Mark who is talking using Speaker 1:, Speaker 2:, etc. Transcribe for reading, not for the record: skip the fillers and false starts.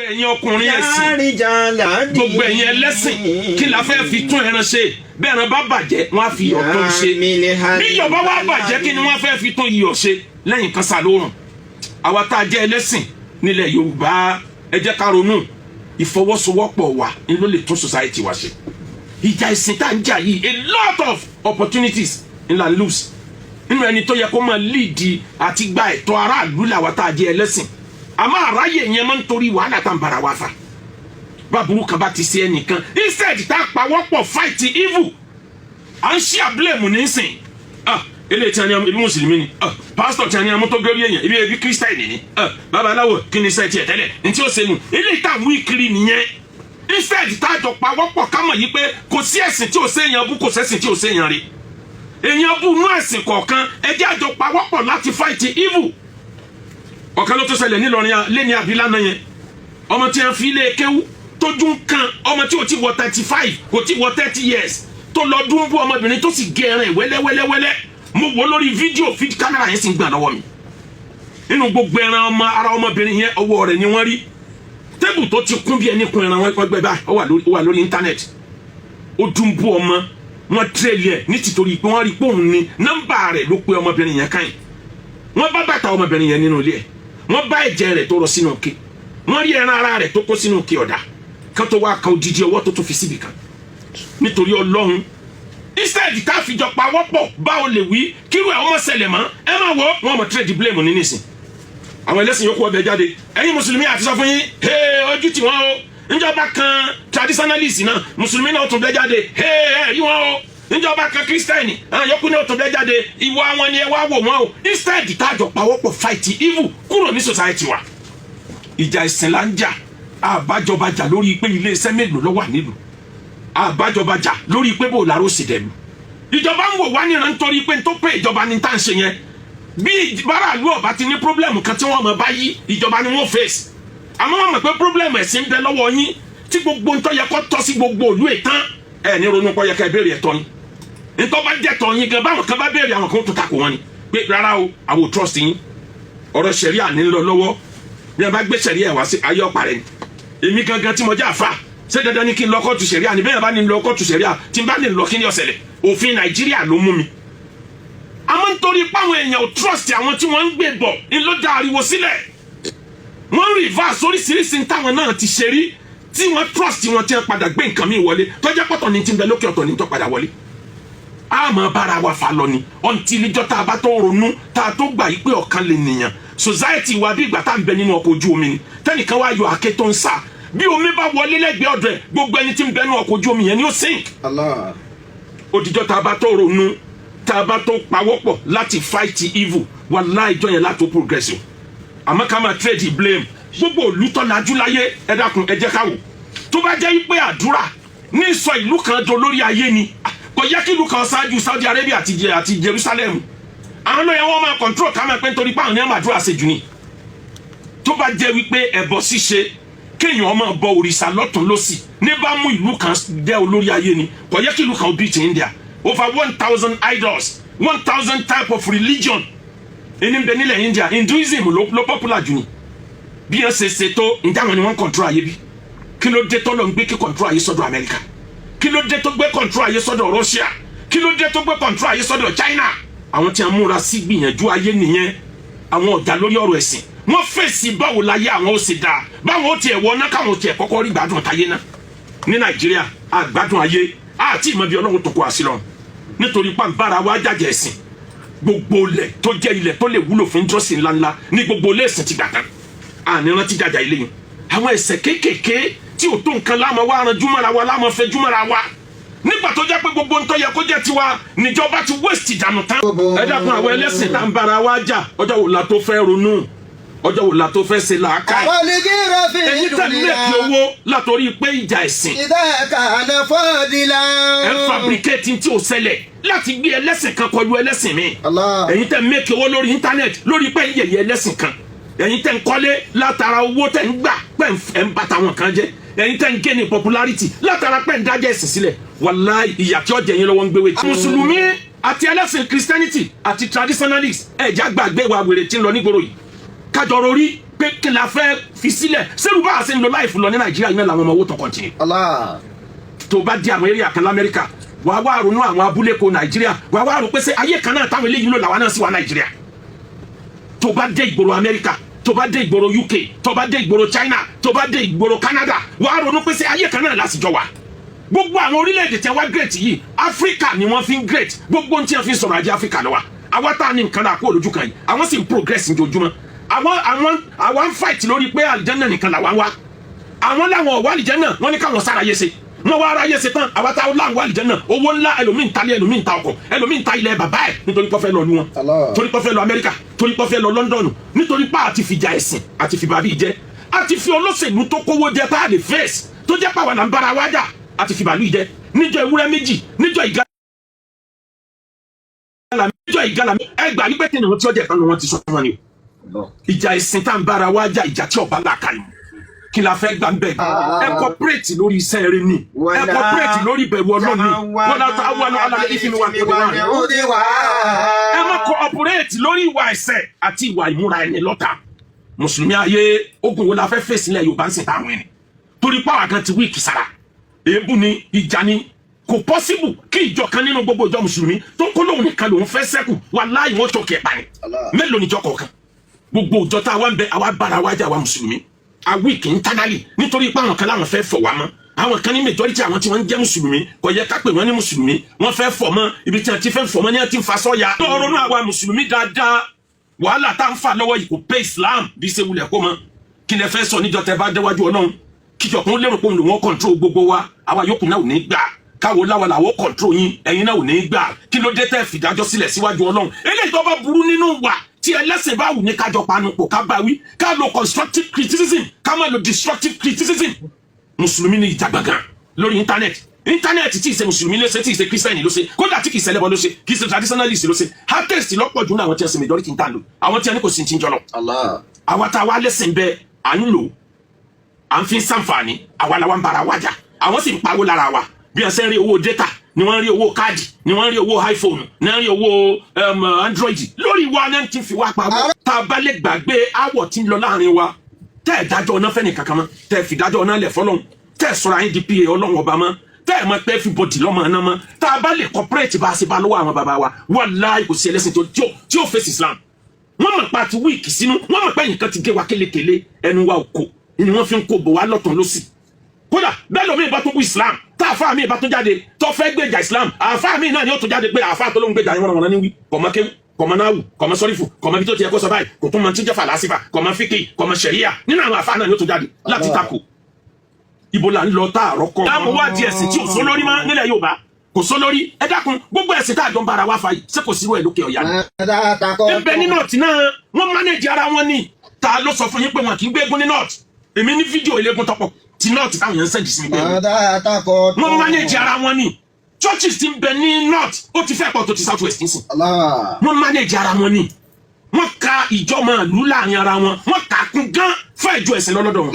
Speaker 1: ẹ̀yin ọkùnrin ẹ̀sìn gbogbo ẹ̀yin ẹlẹ́sìn kí la fẹ́ fi tún ẹran ṣe bẹ́ẹ̀ ẹran bá bàjẹ́ wọ́n á fi iyọ̀ tún ṣe bí iyọ̀ bá wá bàjẹ́ kí ni wọ́n fẹ́ fi tún iyọ̀ ṣe lẹ́yìn kan sàlórùn. àwa tá a jẹ́ ẹlẹ́sìn nílẹ̀ Yorùbá ẹ jẹ́ ká ronú ìfọwọ́sowọ́pọ̀ wa ni ló lè tún society wa ṣe. ìjà ìsìn tá à ń jà yìí a lot of opportunities ńlá lose nínú ẹni tó yẹ kó máa lead àti gba ẹ̀tọ́ aráàlú làwa tá a jẹ́ ẹlẹ́sìn àmọ́ àráyè yẹn máa ń torí wàhálà tá à ń bára wa fà báburú kan bá ti ṣe ẹnìkan instead tá a pawọ́pọ̀ fight evil à ń ṣí àbúlẹ̀mù nísìn eléyìí tí a ní ibi mùsùlùmí ni pásítọ̀ tí a ní amútó gẹ́rí èèyàn ibi kírísítàìnì ni babaláwo kí ni sẹ́ẹ̀tì ẹ̀ tẹ́lẹ̀ ní tí ó ṣe nù eléyìí tá a wí kiri nìyẹn instead tá a jọ pawọ́pọ̀ ká mọ̀ yìí pé kò sí ẹ̀sìn tí ò séèyàn bú kò sẹ́sìn tí ò séèyàn rí èèyàn bú nú ẹ̀sìn kọ̀ọ̀kan ẹ jẹ́ àjọ pawọ́pọ̀ láti fight evil. ọ̀kan ló tó ṣẹlẹ̀ nílọrin lẹ́ni àbílànà yẹn ọmọ tí a fi ilé kéwú tójú ń kan ọmọ tí ò ti wọ 35 kò ti wọ 30 years tó lọ dún bú ọmọbìnrin tó sì gé ẹran wẹ́lẹ́wẹ́lẹ́wẹ́lẹ́ mo wò lórí fídíò kámẹ́rà yẹn sì ń gbà lọ́wọ́ mi nínú gbogbo ẹran ara ọmọbìnrin yẹn ọwọ́ rẹ̀ ni wọ́n rí tébù tó ti kún bí ẹni kun ẹran wọn gbẹ báyìí ó wà lórí íńtánẹ́ẹ̀tì ó dún bú ọmọ wọn tírẹ̀lì ẹ̀ ní tìtorí pé wọ́n rí pé òun ni nọ́mbà rẹ̀ ló pé ọmọbìnrin yẹn káyìn wọ́n bá bàtà ọmọbìnrin yẹn nínú ilé ẹ̀ wọ́n bá ẹ̀jẹ̀ rẹ̀ tó rọ sínú òkè wọ́n rí ẹran ara rẹ̀ tó kó sínú òkè ọ̀dà kan tó wá kan odidi ọwọ́ tó fi síbì kan nítorí Ọlọ́run instead tá a fi jọ pawọ́pọ̀ báwo lè wí kírú ẹ̀ ọmọ ṣẹlẹ̀ mọ́ ẹ máa wọ wọn mọ̀ trade blame ní nísìn àwọn ẹlẹ́sìn yòókù ọbẹ̀ jáde ẹ̀yin mùsùlùmí àti sọ fún yín ojú tí wọ́n o níjọba kan traditionalist náà mùsùlùmí náà tún bẹ́ jáde rí wọn o níjọba kan kírísítẹ́nì yòókù náà tún bẹ́ jáde ìwọ àwọn ni ẹ wá wò wọn o instead tá a jọ pawọ́pọ̀ fight evil kúrò ní society wa. ìjà ìsìn là ń jà àbájọba jà lórí pé ilé iṣẹ́ mélòó ló wà nílùú àbájọba jà lórí pé bò láró sì dẹ̀lu ìjọba ń wò wá níran nítorí pé tó pé ìjọba ní tá à ń ṣe yẹn bí báràlú ọba ti ní pírọ́blẹ̀mù kan tí wọ́n mọ̀ bá yí ìjọba ni wọ́n fèsì àmọ́ wọ́n mọ̀ pé pírọ́blẹ̀mù ẹ̀sìn ń bẹ lọ́wọ́ yín tí gbogbo ń tó yẹ kó tọ́ sí gbogbo òlú ìtàn ẹ̀ ní ronú pọ̀ yẹ ká ẹ béèrè ẹ̀tọ́ yín ntọ́ bá jẹ́ tọ́ yín gan báwọn kan bá béèrè àwọn kan tó takò wọn ni pé rárá o àwọn ò trust yín ọ̀rọ̀ sẹ̀ríà ní lọ lọ́wọ́ bí wọ́n bá gbé sẹ̀ríà wá sí ayé ọ̀pá rẹ̀ ni èmi gangan tí mo jẹ́ àfa ṣé dandan ni kí n lọ kóòtù sẹ̀ríà ni bẹ́ẹ̀ bá ní lọ kóòtù sẹ̀ríà tí n bá ní lọ kí ni ó ṣẹlẹ̀ òfin Nàìjíríà ló mú mi. àmọ́ nítorí páwọn èèyàn ò trust àwọn tí wọ́n ń gbé bọ̀ ń ló da ariwo sílẹ̀ wọ́n ń reverse oríṣiríṣi táwọn náà ti ṣe rí tí wọ́n trust wọn tí wọ́n padà gbé nǹkan míì wọlé tọ́jà pọ̀tọ̀ ní ti ń bẹ lókè ọ̀tọ̀ ní tó padà wọlé. a máa bára wa fà lọ ni ọ̀ntì níjọ́ tá a bá tó ronú tá a tó gbà yí pé ọ̀kan lè nìyàn society wa bí ìgbà tá à ń bẹ nínú ọkọ̀ ojú omi ni tẹ́nìkan wá yọ àáké tó ń sá bí omi bá wọlé lẹ́gbẹ̀ẹ́ ọ̀dọ̀ ẹ̀ gbogbo ẹni tí ń bẹ nínú ọkọ̀ ojú omi yẹn ni ó sink. òdìjọ́ tá a bá tó ronú tá a bá tó pawọ́pọ̀ láti fight evil wallahi ìjọ yẹn láti progressive àmọ́ ká máa trade blame gbogbo olùtọ́lajú láyé ẹ dákun ẹ jẹ́ ká wò tó bá jẹ́ pé àdúrà ní sọ ìlú kan do lórí ayé ni kò yẹ kí ìlú kan ṣáájú Saudi Arabia àti Jerusalem àwọn náà yẹn wọ́n máa control ká máa pẹ́ nítorí pé àwọn ní àmàdúrà ṣe jù ni tó bá jẹ́ wípé ẹbọ ṣíṣe kéèyàn máa bọ òrìṣà lọ́tún lọ́sì ní bá mú ìlú kan jẹ́ olórí ayé ni kò yẹ kí ìlú kan bí ti India over 1,000 idols 1,000 type of religion ẹni bẹ nílẹ̀ India Hinduism ló popular jù ni bí wọ́n ṣe ṣètò ǹjẹ́ àwọn ni wọ́n control ayé bí kí ló dé tó lọ ń gbé kí control ayé sọ́dọ̀ America kí ló dé tó gbé control ayé sọ́dọ̀ Russia kí ló dé tó gbé control ayé sọ́dọ̀ China àwọn tí a múra sí gbìyànjú ayé nìyẹn àwọn ọ̀dà lórí ọ̀rọ̀ ẹ̀sìn wọ́n fèsì báwo láyé àwọn ó sì dáa báwo ó tiẹ̀ wọ́n ná káwọn ó tiẹ̀ kọ́kọ́ rí gbádùn táyé ná ní Nàìjíríà àgbádùn ayé àti ìmọ̀ bí Ọlọ́run tó kó wa sí lọ nítorí pàǹbára wa jàjẹ́ ẹ̀sìn gbogbo ilẹ̀ tó jẹ́ ilẹ̀ tó lè wúlò fún jọ́sìn ńláńlá ní gbogbo ilé ẹ̀sìn ti gbà tán àníran ti jàjà ilé yìí àwọn ẹ̀ṣẹ̀ kéékèèké tí ò tó nǹkan láàmú wa aranjú mọ́ra wa láàmú fẹ́ júmọ́ra wa nígbà tó jẹ́ pé gbogbo ntọ́ yẹ kó jẹ́ tiwa níjọba ti waste ìjànù tán. ẹ dákun àwọn ẹlẹ́sìn tá ń bára wa jà ọjọ́ wo la tó fẹ́ ronú ọjọ́ wo la tó fẹ́ ṣe làákàyè. èyí tẹ̀ ní èkì owó látòrí pé ìjà ẹ̀sìn. ẹ fabricate tí ò ṣẹlẹ̀ láti gbé ẹlẹ́sìn kan kọlu ẹlẹ́sìn mi. èyí tẹ̀ mẹ́kì owó lórí íńtánẹ́ẹ̀tì lórí pé yẹ̀yẹ́ ẹlẹ́sìn kan. èyí tẹ̀ ń kọ́lé látara owó tẹ̀ ń gbà pẹ̀ ń bá tàwọn kan jẹ́. èyí tẹ̀ ń gé ní popularity látara pẹ̀ ń dájẹ́ ẹ̀sìn sílẹ̀ wàláì ìyà tí ọjà yẹn lọ́wọ́ ń gbé wé. mùsùlùmí àti ẹlẹ́sìn christianity àti traditionalist ẹ̀já gbàgbé wa wèrè tí ń lọ nígboro yìí kájọ rorí pé kí la fẹ́ fi sílẹ̀ sẹ́rù bá a ṣe ń lo láìfù lọ ní Nàìjíríà yìí náà làwọn ọmọ owó tó kọ̀ntínú. tó bá di àwọn area kan l'Amẹ́ríkà wàá wá ronú àwọn abúlé ko Nàìjíríà wàá wá rò pé ṣé ayé kan náà táwọn eléyìí lò làwọn náà sì wà Nàìjíríà. tó bá dé ìgboro Amẹ́ríkà tó bá dé ìgboro UK tó bá dé ìgboro China tó bá dé ìgboro Canada wàá ronú pé ṣé ayé kan náà lásìjọ wà. gbogbo àwọn orílẹ̀-èdè tí wọ́n great yìí Áfíríkà ni wọ́n fi ń great gbogbo ohun tí wọ́n fi ń sọ̀rọ̀ ajé Áfíríkà lọ́wọ́ àwa tá a ní nǹkan náà kó olójú kan yìí àwọn sì ń progress ojoojúmọ́ àwọn ń fight lórí pé àlìjẹ́nà nìkan làwọn wá àwọn làwọn ọ̀wá àlìjẹ́nà wọ́n ní káwọn sára yé se wọ́n wá ara yé se tán àwa táwọn láwọn àlìjẹ́nà owó ńlá ẹlòmíín talé ẹlòmíín ta ọkọ̀ ẹlòmíín ta ilẹ̀ bàbá ẹ̀ nítorí pé ó fẹ́ lọ lu wọn torí pé ó fẹ́ lọ Amẹ́ríkà torí pé ó fẹ́ lọ London nítorí pé àti fìjà ẹ̀sìn àti fìbàbí jẹ́ àti fi olóṣèlú tó kówó jẹ tá a lè face tó jẹ́ pàwọn là ń bára wájà àti fìbàlú jẹ níjọ́ ewúrẹ́ méjì níjọ́ ìgalà ẹgbàá wípé kí ni wọ́n tí ó jẹ́ ìpanu wọn ti sọ fún wọn ni o ìjà ìsìn tá n bára wá jà ìjà tí ọba làkà yìí kí la fẹ́ gbà ń bẹ̀ ẹ kọ́pẹ́rẹ́tì lórí iṣẹ́ rẹ ni ẹ kọ́pẹ́rẹ́tì lórí ìbẹ̀rù Ọlọ́run ni wọ́n náà ta wọ́n alẹ́ ìfimi wa kúrò wá ẹ má kọ́pẹ́rẹ́tì lórí ìwà ẹ̀ṣẹ̀ àti ìwà ìmúra ẹni lọ́tà mùsùlùmí ayé ogun wo la fẹ́ fèsì ilẹ̀ Yorùbá ń sìn táwọn ẹni torí pàwọn kan ti wíìkì sára èébú ni ìjà ni kò pọ́síbù kí ìjọ kan nínú gbogbo ìjọ mùsùlùmí tó ń kó lóhùn nìkan lòún fẹ́ sẹ́kù wàláhì wọ́n tó kẹ̀ báyìí mélòó níjọ kọ̀ọ̀kan gbogbo ìjọ tá a wá ń bẹ àwa bára wájà wa mùsùlùmí a wíìkì internally nítorí pé àwọn kan láwọn fẹ́ fọ̀ wá mọ́ àwọn kan ní majority àwọn tí wọ́n ń jẹ́ mùsùlùmí kò yẹ ká pè wọ́n ní mùsùlùmí wọ́n fẹ́ fọ̀ mọ́ ibi tí wọ́n ti fẹ́ fọ̀ mọ́ ní wọ́n ti ń fa sọ́ya. lọ́rọ̀ náà àwa mùsùlùmí dáadáa wàhálà tá à ń fà lọ́wọ́ yìí kò pé Islam bí ṣe wulẹ̀ kó mọ́ kí lẹ fẹ́ sọ níjọ tẹ bá déwájú Ọlọ́run kíjọ kan lérò pé òun lòun control gbogbo wa àwa yòókù náà ò ní gbà káwo láwa làwọ control yín ẹ̀yin náà ò ní gbà kí ló dé tẹ́ fìdájọ́ sílẹ̀ síwájú Ọlọ́run eléyìí tó bá burú nínú wa tí ẹlẹ́sìn bá wù ní kájọ panupọ̀ ká bá wí ká lo constructive criticism ká má lo destructive criticism mùsùlùmí ní ìjà gbàngàn lórí íńtánẹ́ẹ̀tì tí ì ṣe mùsùlùmí ló ṣe tí ì ṣe kírísítẹ́nì ló ṣe kódà tí kì í ṣe ẹlẹ́bọ ló ṣe kì í ṣe traditionalist ló ṣe hardest lọ́pọ̀ jù náà àwọn tí wọ́n ṣe majority ń tà lò àwọn tí wọ́n ní kò sí ti ń jọ lọ. àwa tá a wá lẹ́sìn bẹ́ẹ̀ à ń lò à ń fi sàǹfààní àwa làwa ń bara wájà àwọn sì ń pawó lára wa bí wọ́n ṣe ń rí owó data ni wọ́n rí owó káàdì ni wọ́n rí owó iPhone ni wọ́n rí owó Android lórí wa náà ti fi wá pawó tá a bá lè gbàgbé àwọ̀ tí ń lọ láàrin wa tẹ́ ẹ̀ dájọ́ ọ̀nà fẹ́ni kankan mọ́ tẹ́ ẹ̀ fi dájọ́ ọ̀nà lẹ̀ fọlọ́hún tẹ́ ẹ̀ sọ̀rọ̀ ayé di pa Ọlọ́run ọba mọ́ tẹ́ ẹ̀ mọ̀ pé everybody lọ́mọ ọ̀nà mọ́ tá a bá lè corporate bá a ṣe bá lọ́wọ́ àwọn bàbá wa wallahi kò sí ẹlẹ́sìn tí ó fèsì Islam wọ́n mọ̀ pa ti wíìkì sínú wọ́n mọ̀ pé nǹkan ti gé wa kélekèle ẹnu wa òkò ni wọ́n fi ń kó bò wá lọ́tàn lọ́sì kódà bẹ́ẹ̀ lómi ìbá tó bú Islam tá àfáà mi ìbá tó jáde tó fẹ́ gbèjà Islam àfáà mi náà ni ó tó jáde pé àfáà tó ló ń gbèjà yẹn wọ́n ní wí kọ̀mọ́ kéwù kọ̀mọ́ náwù kọ̀mọ́ sọ́rífù kọ̀mọ́ ibi tó ti yẹ kó sọ báyìí kò tún mọ tí jẹ́ fàlásífà kọ̀mọ́ fíkì kọ̀mọ́ ṣẹ̀ríyà nínú àwọn àfáà náà ni ó tó jáde láti takò ibo là ń lọ tá àrọ́ kọ́. dáàmú wá di ẹ̀sìn tí ò sọ lórí mọ́ nílẹ̀ Yorùbá kò sọ lórí ẹ dákun gbogbo ẹ̀sìn tá àjọ ń bára wá fa yìí ṣé kò sí irú ẹ̀ lókè ọ̀yà ni. ẹbẹ ní north náà wọ́n manage ara wọn ni ta ló sọ fún yín pé wọn kì í gbégun ní north èmi ní fídíò eléegun tọpọ ti north táwọn yẹn ń sẹ́ndì sí mi bẹ́ẹ̀ wọ́n manage ara wọn ni churches ti ń bẹ ní north ó ti fẹ́ pọ̀ tó ti south west nísìn wọ́n manage ara wọn ni wọ́n ka ìjọ máa lù láàrin ara wọn wọ́n kà á kún gan fún ìjọ ẹ̀sìn lọ́lọ́dọ̀ wọn.